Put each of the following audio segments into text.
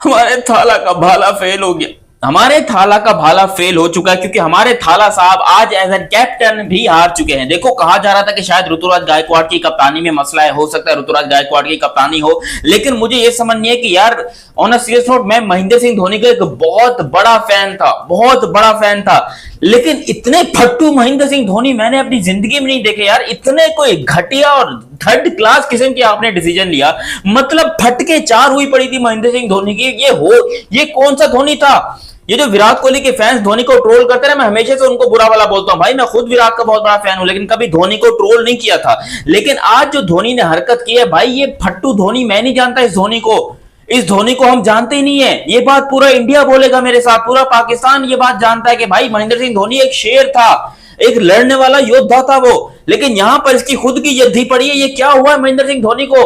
हमारे थाला का भाला फेल हो गया। हमारे थाला का भाला फेल हो चुका है क्योंकि हमारे थाला साहब आज एज एन कैप्टन भी हार चुके हैं। देखो, कहा जा रहा था कि शायद ऋतुराज गायकवाड़ की कप्तानी में मसला है, हो सकता है ऋतुराज गायकवाड़ की कप्तानी हो, लेकिन मुझे यह समझ नहीं है कि यार ऑन अ सीरियस नोट, मैं महेंद्र सिंह धोनी का एक बहुत बड़ा फैन था, बहुत बड़ा फैन था, लेकिन इतने फट्टू महेंद्र सिंह धोनी मैंने अपनी जिंदगी में नहीं देखे यार। इतने कोई घटिया और थर्ड क्लास किस्म की आपने डिसीजन लिया, मतलब फटके चार हुई पड़ी थी महेंद्र सिंह धोनी की। ये कौन सा धोनी था? ये जो विराट कोहली के फैंस धोनी को ट्रोल करते हैं, मैं हमेशा से उनको बुरा वाला बोलता हूं। भाई, मैं खुद विराट का बहुत बड़ा फैन हूं, लेकिन कभी धोनी को ट्रोल नहीं किया था। लेकिन आज जो धोनी ने हरकत की है भाई, ये फट्टू धोनी, मैं नहीं जानता इस धोनी को। इस धोनी को हम जानते ही नहीं है। ये बात पूरा इंडिया बोलेगा मेरे साथ, पूरा पाकिस्तान ये बात जानता है कि भाई महेंद्र सिंह धोनी एक शेर था, एक लड़ने वाला योद्धा था वो। लेकिन यहां पर इसकी खुद की यद्दी पड़ी है। ये क्या हुआ है महेंद्र सिंह धोनी को?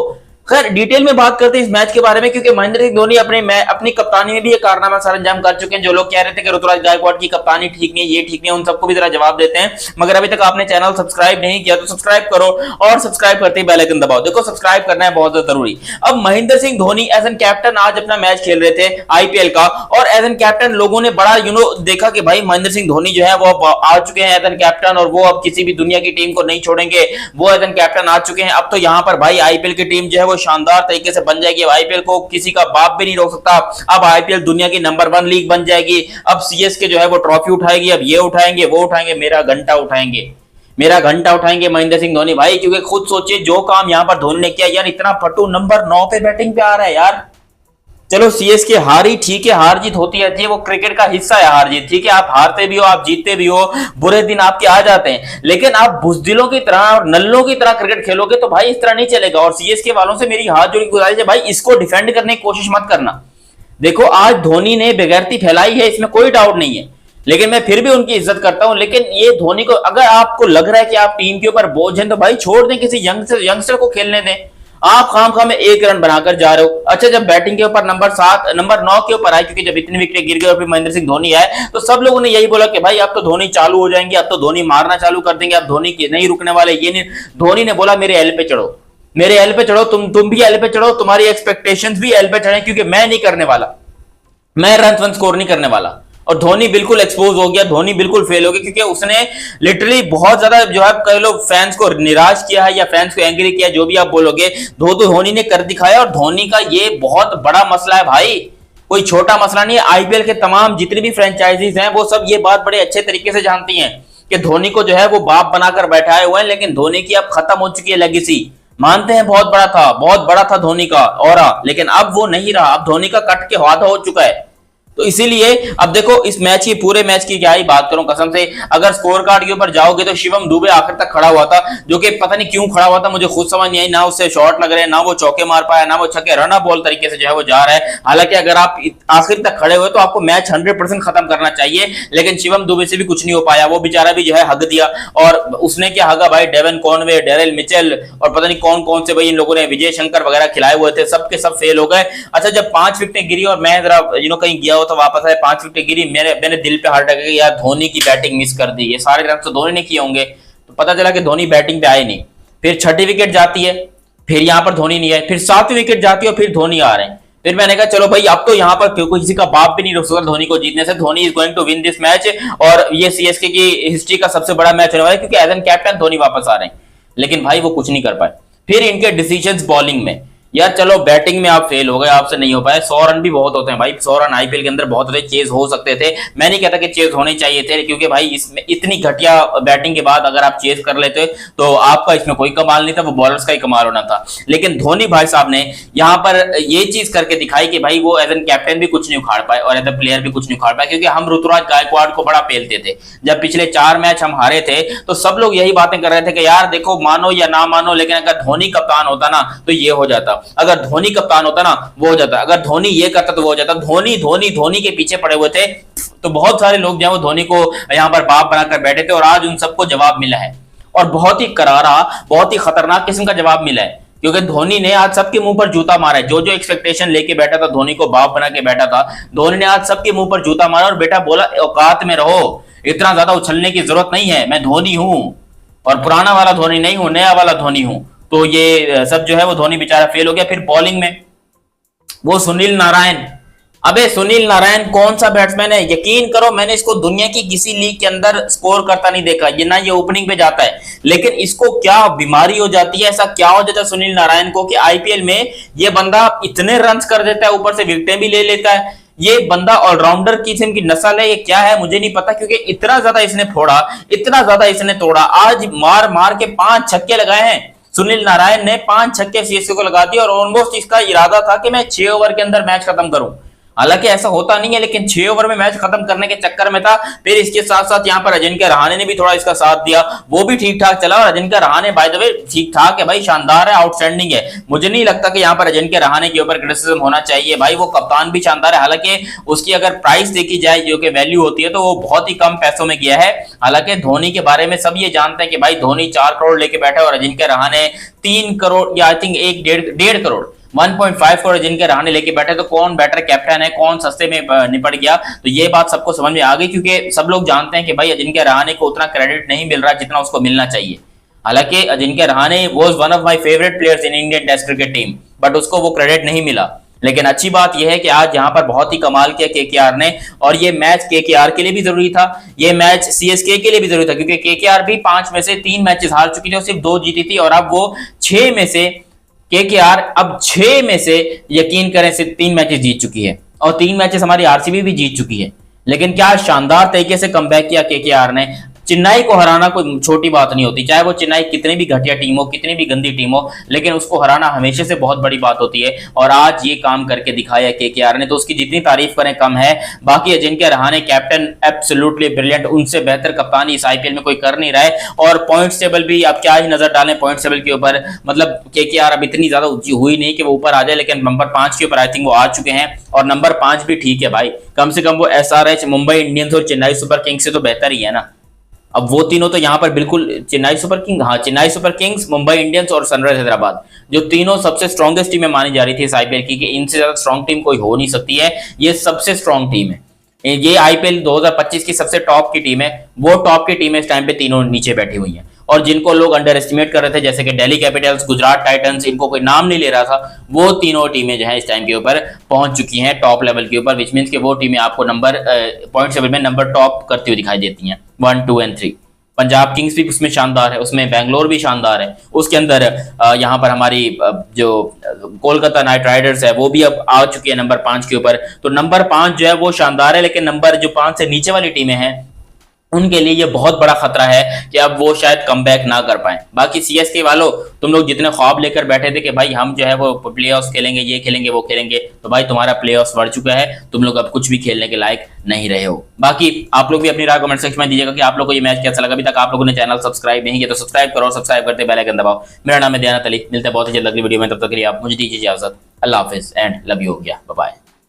खैर, डिटेल में बात करते हैं इस मैच के बारे में, क्योंकि महेंद्र सिंह धोनी अपनी कप्तानी में भी ये कारनामा सरंजाम कर चुके हैं। जो लोग कह रहे थे कि ऋतुराज गायकवाड़ की कप्तानी ठीक नहीं, ये ठीक नहीं, उन सबको भी जरा जवाब देते हैं। मगर अभी तक आपने चैनल सब्सक्राइब नहीं किया तो सब्सक्राइब करो, और सब्सक्राइब करते ही बेल आइकन दबाओ। देखो, सब्सक्राइब करना है बहुत जरूरी। अब Mahendra Singh Dhoni as an captain आज अपना मैच खेल रहे थे आईपीएल का, और एज एन कैप्टन लोगों ने बड़ा देखा कि भाई महेंद्र सिंह धोनी जो है वो आ चुके हैं एज एन कैप्टन, और वो अब किसी भी दुनिया की टीम को नहीं छोड़ेंगे, वो एज एन कैप्टन आ चुके हैं। अब तो यहाँ पर भाई आईपीएल की टीम जो है वो शानदार तरीके से बन जाएगी। आईपीएल को किसी का बाप भी नहीं रोक सकता। अब आईपीएल दुनिया की नंबर 1 लीग बन जाएगी। अब सीएसके जो है वो ट्रॉफी उठाएगी, अब ये उठाएंगे वो उठाएंगे, मेरा घंटा उठाएंगे, मेरा घंटा उठाएंगे महेंद्र सिंह धोनी भाई। क्योंकि खुद सोचिए जो काम यहां पर धोनी ने किया यार, इतना फटू नंबर 9 पे बैटिंग पे आ रहा है यार। चलो सीएसके हारी, ठीक है, हार जीत होती रहती है, वो क्रिकेट का हिस्सा है हार जीत, ठीक है, आप हारते भी हो, आप जीतते भी हो, बुरे दिन आपके आ जाते हैं, लेकिन आप बुजदिलों की तरह और नल्लों की तरह क्रिकेट खेलोगे तो भाई इस तरह नहीं चलेगा। और सीएसके वालों से मेरी हाथ जोड़ी गुजारिश है भाई, इसको डिफेंड करने की कोशिश मत करना। देखो, आज धोनी ने बेगैरती फैलाई है, इसमें कोई डाउट नहीं है, लेकिन मैं फिर भी उनकी इज्जत करता हूं। लेकिन ये धोनी को, अगर आपको लग रहा है कि आप टीम के ऊपर बोझ हैं तो भाई छोड़ दें, किसी यंगस्टर को खेलने दें। आप खाम में 1 रन बनाकर जा रहे हो। अच्छा, जब बैटिंग के ऊपर नंबर 9 के ऊपर आए, क्योंकि जब इतनी विकेट गिर गई और फिर महेंद्र सिंह धोनी आए, तो सब लोगों ने यही बोला कि भाई अब तो धोनी चालू हो जाएंगे, अब तो धोनी मारना चालू कर देंगे, अब धोनी नहीं रुकने वाले। ये नहीं, धोनी ने बोला मेरे एल पे चढ़ो, मेरे एल पे चढ़ो, तुम भी एल पे चढ़ो, तुम्हारी एक्सपेक्टेशंस भी एल पे चढ़े, क्योंकि मैं नहीं करने वाला, मैं रन स्कोर नहीं करने वाला। और धोनी बिल्कुल एक्सपोज हो गया, धोनी बिल्कुल फेल हो गया, क्योंकि उसने लिटरली बहुत ज्यादा जो है कई लोग फैंस को निराश किया है या फैंस को एंग्री किया, जो भी आप बोलोगे, धोनी ने कर दिखाया। और धोनी का ये बहुत बड़ा मसला है भाई, कोई छोटा मसला नहीं है। आईपीएल के तमाम जितनी भी फ्रेंचाइजीज हैं वो सब ये बात बड़े अच्छे तरीके से जानती हैं कि धोनी को जो है वो बाप बनाकर बैठाए हुए हैं, लेकिन धोनी की अब खत्म हो चुकी है लेगेसी। मानते हैं बहुत बड़ा था धोनी का ऑरा, लेकिन अब वो नहीं रहा, अब धोनी का कट के वादा हो चुका है। तो इसीलिए अब देखो, इस मैच की, पूरे मैच की क्या ही बात करूं कसम से, अगर स्कोर कार्ड के ऊपर जाओगे तो शिवम दुबे आखिर तक खड़ा हुआ था, जो कि पता नहीं क्यों खड़ा हुआ था, मुझे खुद समझ नहीं आई। ना उससे शॉट लग रहे हैं, ना वो चौके मार पाया, ना वो छक्के, रन बॉल तरीके से जो है वो जा रहा है। हालांकि अगर आप आखिर तक खड़े हुए तो आपको मैच 100% खत्म करना चाहिए, लेकिन शिवम दुबे से भी कुछ नहीं हो पाया। वो बेचारा भी जो है हग दिया, और उसने क्या हगा भाई, डेवन कॉनवे, डेरिल मिचेल और पता नहीं कौन कौन से भाई इन लोगों ने, विजय शंकर वगैरह खिलाए हुए थे, सबके सब फेल हो गए। अच्छा, जब 5 विकेटें गिरी और मैं जरा कहीं गया हो तो वापस आए, 5 विकेट गिरी, मैंने दिल पे हार्ट अटैक यार, धोनी की बैटिंग मिस कर दी। ये सारे रन तो धोनी ने किए होंगे, तो पता चला कि धोनी बैटिंग पे आए नहीं। फिर 6ठी विकेट जाती है, फिर यहां पर धोनी नहीं आए, फिर 7वीं विकेट जाती है और फिर धोनी आ रहे हैं। फिर मैंने कहा चलो भाई, अब तो यहां पर किसी का बाप भी नहीं रोक सकता धोनी को जीतने से। Dhoni is going to win this match, और ये सीएसके की हिस्ट्री का सबसे बड़ा मैच होने वाला है, क्योंकि एज एन कैप्टन धोनी वापस आ रहे हैं। लेकिन भाई वो कुछ नहीं कर पाए। फिर इनके डिसीजंस बॉलिंग में, यार चलो बैटिंग में आप फेल हो गए, आपसे नहीं हो पाया। 100 रन भी बहुत होते हैं भाई, 100 रन आईपीएल के अंदर बहुत होते हैं, चेज हो सकते थे। मैं नहीं कहता कि चेज होने चाहिए थे, क्योंकि भाई इसमें इतनी घटिया बैटिंग के बाद अगर आप चेज कर लेते तो आपका इसमें कोई कमाल नहीं था, वो बॉलर्स का ही कमाल होना था। लेकिन धोनी भाई साहब ने यहाँ पर ये चीज करके दिखाई कि भाई वो एज एन कैप्टन भी कुछ नहीं उखाड़ पाए और एज ए प्लेयर भी कुछ नहीं उखाड़ पाए। क्योंकि हम ऋतुराज गायकवाड़ को बड़ा पेलते थे, जब पिछले 4 मैच हम हारे थे तो सब लोग यही बातें कर रहे थे कि यार देखो, मानो या ना मानो, लेकिन अगर धोनी कप्तान होता ना तो ये हो जाता, अगर धोनी कप्तान होता ना वो हो जाता, अगर धोनी ये करता तो वो हो जाता। धोनी के पीछे पड़े हुए थे, तो बहुत सारे लोग जो है वो धोनी को यहाँ पर बाप बनाकर बैठे थे, और आज उन सबको जवाब मिला है, और बहुत ही करारा, बहुत ही खतरनाक किस्म का जवाब मिला है। क्योंकि धोनी ने आज सबके मुंह पर जूता मारा है। जो एक्सपेक्टेशन लेके बैठा था, धोनी को बाप बना के बैठा था, धोनी ने आज सबके मुंह पर जूता मारा और बेटा बोला औकात में रहो, इतना ज्यादा उछलने की जरूरत नहीं है, मैं धोनी हूं, और पुराना वाला धोनी नहीं हूं, नया वाला धोनी हूं। तो ये सब जो है वो धोनी बेचारा फेल हो गया। फिर बॉलिंग में वो सुनील नारायण, अबे सुनील नारायण कौन सा बैट्समैन है, यकीन करो मैंने इसको दुनिया की किसी लीग के अंदर स्कोर करता नहीं देखा, ये ना ये ओपनिंग पे जाता है, लेकिन इसको क्या बीमारी हो जाती है, ऐसा क्या हो जाता है सुनील नारायण को कि आईपीएल में ये बंदा इतने रन्स कर देता है, ऊपर से विकेटें भी ले लेता है। ये बंदा ऑलराउंडर किस्म की नस्ल है, ये क्या है मुझे नहीं पता, क्योंकि इतना ज्यादा इसने फोड़ा, इतना ज्यादा इसने तोड़ा, आज मार मार के 5 छक्के लगाए हैं सुनील नारायण ने, 5 छक्के सीएसके को लगा दिए, और ऑलमोस्ट इसका इरादा था कि मैं 6 ओवर के अंदर मैच खत्म करूं। हालांकि ऐसा होता नहीं है, लेकिन 6 ओवर में मैच खत्म करने के चक्कर में था। फिर इसके साथ साथ यहाँ पर अजिंक्य रहाणे ने भी थोड़ा इसका साथ दिया, वो भी ठीक ठाक चला, और Ajinkya Rahane by the way ठीक ठाक है भाई, शानदार है, आउटस्टैंडिंग है। मुझे नहीं लगता कि यहाँ पर अजिंक्य रहाणे के ऊपर क्रिटिसिज्म होना चाहिए भाई, वो कप्तान भी शानदार है। हालांकि उसकी अगर प्राइस देखी जाए जो कि वैल्यू होती है, तो वो बहुत ही कम पैसों में गया है। हालांकि धोनी के बारे में सब ये जानते हैं कि भाई धोनी 4 करोड़ लेके बैठा है, और अजिंक्य रहाणे 3 करोड़ या आई थिंक 1.5 करोड़ 1.5 करोड़ जिनके रहाणे लेके बैठे, तो कौन बेटर कैप्टन है, कौन सस्ते में निपट गया। तो ये बात सबको समझ में आ गई, क्योंकि सब लोग जानते हैं कि भाई अजिंक्य रहाणे को उतना क्रेडिट नहीं मिल रहा जितना उसको मिलना चाहिए। हालांकि Ajinkya Rahane was one of my favourite players in Indian test cricket team, but उसको वो क्रेडिट नहीं मिला। लेकिन अच्छी बात यह है कि आज यहाँ पर बहुत ही कमाल किया केकेआर ने, और ये मैच केकेआर के लिए भी जरूरी था, ये मैच सीएसके के लिए भी जरूरी था, क्योंकि केकेआर भी 5 में से 3 मैचेस हार चुकी थी और सिर्फ 2 जीती थी, और अब वो 6 में से केकेआर अब 6 में से यकीन करें सिर्फ 3 मैचेस जीत चुकी है, और 3 मैचेस हमारी आरसीबी भी जीत चुकी है। लेकिन क्या शानदार तरीके से कमबैक किया केकेआर ने। चेन्नई को हराना कोई छोटी बात नहीं होती, चाहे वो चेन्नई कितनी भी घटिया टीम हो, कितनी भी गंदी टीम हो, लेकिन उसको हराना हमेशा से बहुत बड़ी बात होती है, और आज ये काम करके दिखाया केकेआर ने, तो उसकी जितनी तारीफ करें कम है। बाकी Ajinkya Rahane captain absolutely brilliant, उनसे बेहतर कप्तानी इस आईपीएल में कोई कर नहीं रहा है, और पॉइंट्स टेबल भी आप क्या ही नजर डालें पॉइंट्स टेबल के ऊपर, मतलब केकेआर अब इतनी ज्यादा ऊंची हुई नहीं कि वो ऊपर आ जाए, लेकिन नंबर 5 के ऊपर आई थिंक वो आ चुके हैं, और नंबर 5 भी ठीक है भाई, कम से कम वो एसआरएच, मुंबई इंडियंस और चेन्नई सुपर किंग्स से तो बेहतर ही है ना। अब वो तीनों तो यहाँ पर बिल्कुल, चेन्नई सुपर किंग, हाँ Chennai super Kings, Mumbai Indians और सनराइज हैदराबाद, जो तीनों सबसे स्ट्रॉन्गेस्ट टीमें मानी जा रही थी इस आईपीएल की, कि इनसे ज्यादा स्ट्रॉन्ग टीम कोई हो नहीं सकती है, ये सबसे स्ट्रॉन्ग टीम है। ये आईपीएल 2025 की सबसे टॉप की टीम है, वो टॉप की टीम है इस टाइम पे, तीनों नीचे बैठी हुई है। और जिनको लोग अंडर एस्टिमेट कर रहे थे, जैसे कि दिल्ली कैपिटल्स, गुजरात टाइटंस, इनको कोई नाम नहीं ले रहा था, वो तीनों टीमें जो है इस टाइम के ऊपर पहुंच चुकी हैं टॉप लेवल के ऊपर, विच मीन्स कि वो टीमें आपको नंबर पॉइंट टेबल में नंबर टॉप करती हुई दिखाई देती हैं, 1, 2 और 3। पंजाब किंग्स भी उसमें शानदार है, उसमें बेंगलोर भी शानदार है, उसके अंदर यहाँ पर हमारी जो कोलकाता नाइट राइडर्स है वो भी अब आ चुकी है नंबर 5 के ऊपर। तो नंबर 5 जो है वो शानदार है, लेकिन नंबर जो 5 से नीचे वाली टीमें हैं उनके लिए ये बहुत बड़ा खतरा है कि अब वो शायद कमबैक ना कर पाए। बाकी सीएसके वालों, तुम लोग जितने ख्वाब लेकर बैठे थे कि भाई हम जो है वो प्लेऑफ्स खेलेंगे, ये खेलेंगे, वो खेलेंगे, तो भाई तुम्हारा प्लेऑफ्स बढ़ चुका है, तुम लोग अब कुछ भी खेलने के लायक नहीं रहे हो। बाकी आप लोग भी अपनी राय कमेंट सेक्शन में दीजिएगा कि आप लोग को ये मैच कैसा लगा। अभी तक आप लोगों ने चैनल सब्सक्राइब नहीं किया तो सब्सक्राइब करो, सब्सक्राइब करते बेल आइकन दबाओ। मेरा नाम है दयानत अली, मिलते हैं बहुत ही जल्द अगली वीडियो में, तब तक के लिए आप मुझे दीजिए इजाजत। अल्लाह हाफिज एंड लव यू हो गया, बाय बाय।